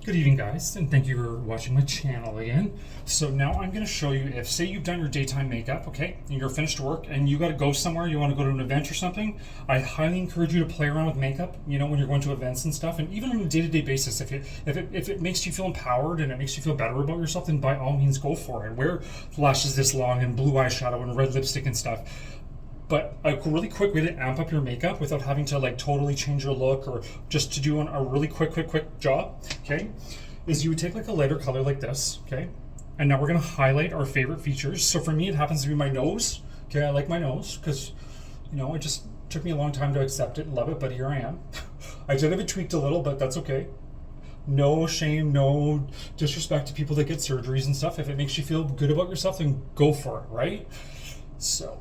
Good evening, guys, and thank you for watching my channel again. So now I'm going to show you, if say you've done your daytime makeup, okay, and you're finished work and you got to go somewhere, you want to go to an event or something, I highly encourage you to play around with makeup, you know, when you're going to events and stuff, and even on a day-to-day basis. If it makes you feel empowered and it makes you feel better about yourself, then by all means go for it. Wear lashes this long and blue eyeshadow and red lipstick and stuff. But a really quick way to amp up your makeup without having to like totally change your look or just to do a really quick job, okay, is you would take like a lighter color like this, okay, and now we're gonna highlight our favorite features. So for me, it happens to be my nose. Okay, I like my nose because, you know, it just took me a long time to accept it and love it, but here I am. I did have it tweaked a little, but that's okay. No shame, no disrespect to people that get surgeries and stuff. If it makes you feel good about yourself, then go for it, right? So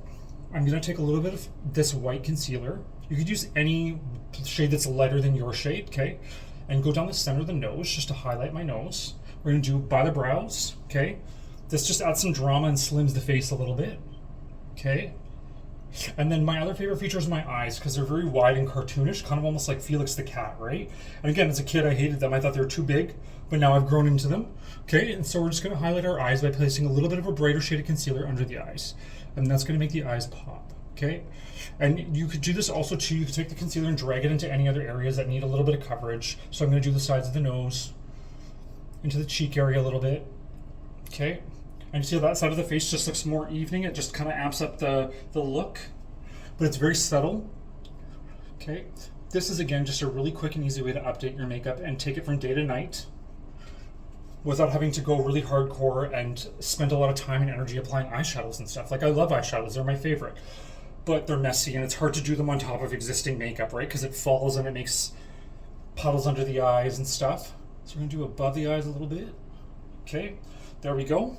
I'm gonna take a little bit of this white concealer. You could use any shade that's lighter than your shade, okay? And go down the center of the nose just to highlight my nose. We're gonna do by the brows, okay? This just adds some drama and slims the face a little bit, okay? And then my other favorite feature is my eyes, because they're very wide and cartoonish, kind of almost like Felix the cat, right? And again, as a kid, I hated them. I thought they were too big, but now I've grown into them, okay? And so we're just gonna highlight our eyes by placing a little bit of a brighter shade of concealer under the eyes. And that's gonna make the eyes pop, okay? And you could do this also too. You could take the concealer and drag it into any other areas that need a little bit of coverage. So I'm gonna do the sides of the nose, into the cheek area a little bit, okay? And you see how that side of the face just looks more evening. It just kind of amps up the look, but it's very subtle, okay? This is, again, just a really quick and easy way to update your makeup and take it from day to night without having to go really hardcore and spend a lot of time and energy applying eyeshadows and stuff. Like, I love eyeshadows, they're my favorite, but they're messy and it's hard to do them on top of existing makeup, right? Because it falls and it makes puddles under the eyes and stuff. So we're gonna do above the eyes a little bit, okay? There we go.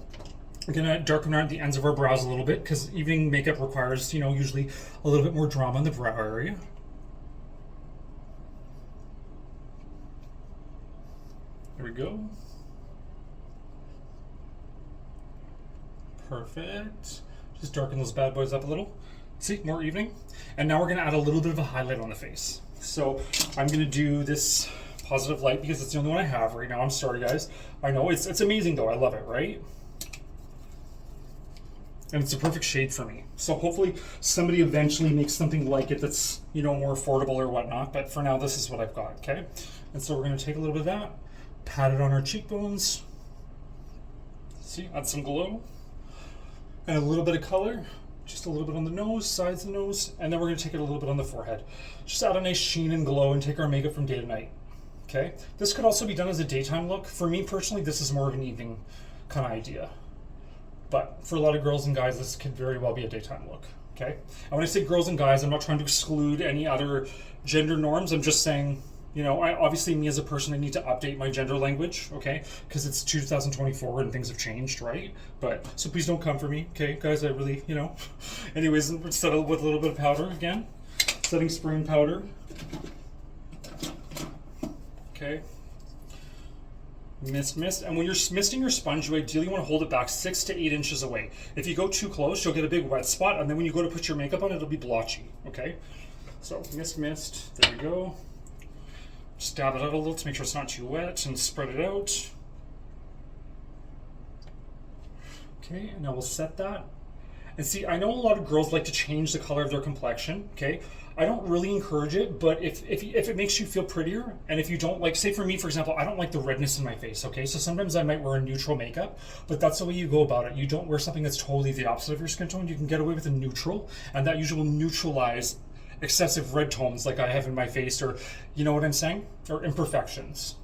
We're gonna darken out the ends of our brows a little bit because evening makeup requires, you know, usually a little bit more drama in the brow area. There we go. Perfect. Just darken those bad boys up a little. See, more evening. And now we're gonna add a little bit of a highlight on the face. So I'm gonna do this positive light because it's the only one I have right now. I'm sorry, guys. I know, it's amazing though. I love it, right? And it's a perfect shade for me. So hopefully somebody eventually makes something like it that's, you know, more affordable or whatnot. But for now, this is what I've got, okay? And so we're gonna take a little bit of that, pat it on our cheekbones. See, add some glow. And a little bit of color, just a little bit on the nose, sides of the nose, and then we're gonna take it a little bit on the forehead. Just add a nice sheen and glow and take our makeup from day to night, okay? This could also be done as a daytime look. For me personally, this is more of an evening kind of idea. But for a lot of girls and guys, this could very well be a daytime look, okay? And when I say girls and guys, I'm not trying to exclude any other gender norms. I'm just saying, you know, obviously me as a person, I need to update my gender language, okay? Because it's 2024 and things have changed, right? But, so please don't come for me, okay, guys? I really, you know. Anyways, let's settle with a little bit of powder again. Setting spray and powder. Okay. Mist. And when you're misting your sponge, you ideally want to hold it back 6 to 8 inches away. If you go too close, you'll get a big wet spot, and then when you go to put your makeup on, it'll be blotchy, okay? So, mist. There we go. Just dab it out a little to make sure it's not too wet and spread it out. Okay, and now we'll set that. And see, I know a lot of girls like to change the color of their complexion, okay? I don't really encourage it, but if it makes you feel prettier, and if you don't like, say for me, for example, I don't like the redness in my face, okay? So sometimes I might wear a neutral makeup, but that's the way you go about it. You don't wear something that's totally the opposite of your skin tone. You can get away with a neutral, and that usually will neutralize excessive red tones like I have in my face, or, you know what I'm saying? Or imperfections,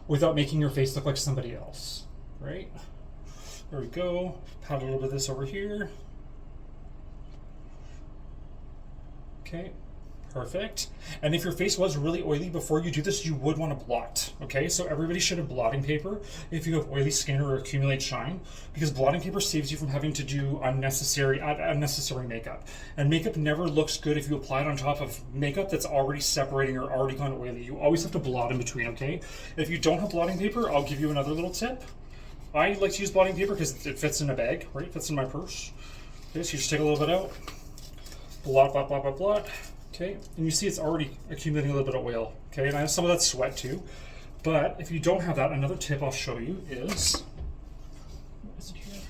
without making your face look like somebody else, right? There we go. Pat a little bit of this over here. Okay, perfect. And if your face was really oily before you do this, you would want to blot, okay? So everybody should have blotting paper if you have oily skin or accumulate shine, because blotting paper saves you from having to do unnecessary makeup. And makeup never looks good if you apply it on top of makeup that's already separating or already gone oily. You always have to blot in between, okay? If you don't have blotting paper, I'll give you another little tip. I like to use blotting paper because it fits in a bag, right? It fits in my purse. Okay, so you just take a little bit out. Blot. Okay, and you see it's already accumulating a little bit of oil. Okay, and I have some of that sweat too. But if you don't have that, another tip I'll show you is, what is it here?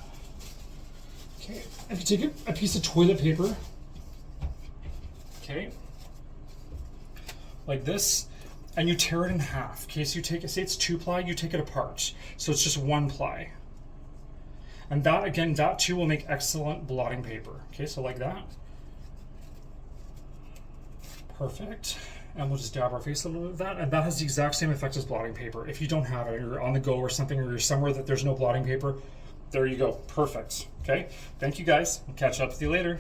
Okay, if you take a piece of toilet paper, okay, like this, and you tear it in half. Okay, so you take it, say it's 2-ply, you take it apart. So it's just 1-ply. And that, again, that too will make excellent blotting paper. Okay, so like that. Perfect. And we'll just dab our face a little bit of that. And that has the exact same effect as blotting paper. If you don't have it, or you're on the go or something, or you're somewhere that there's no blotting paper, there you go. Perfect. Okay, thank you guys. I'll catch up with you later.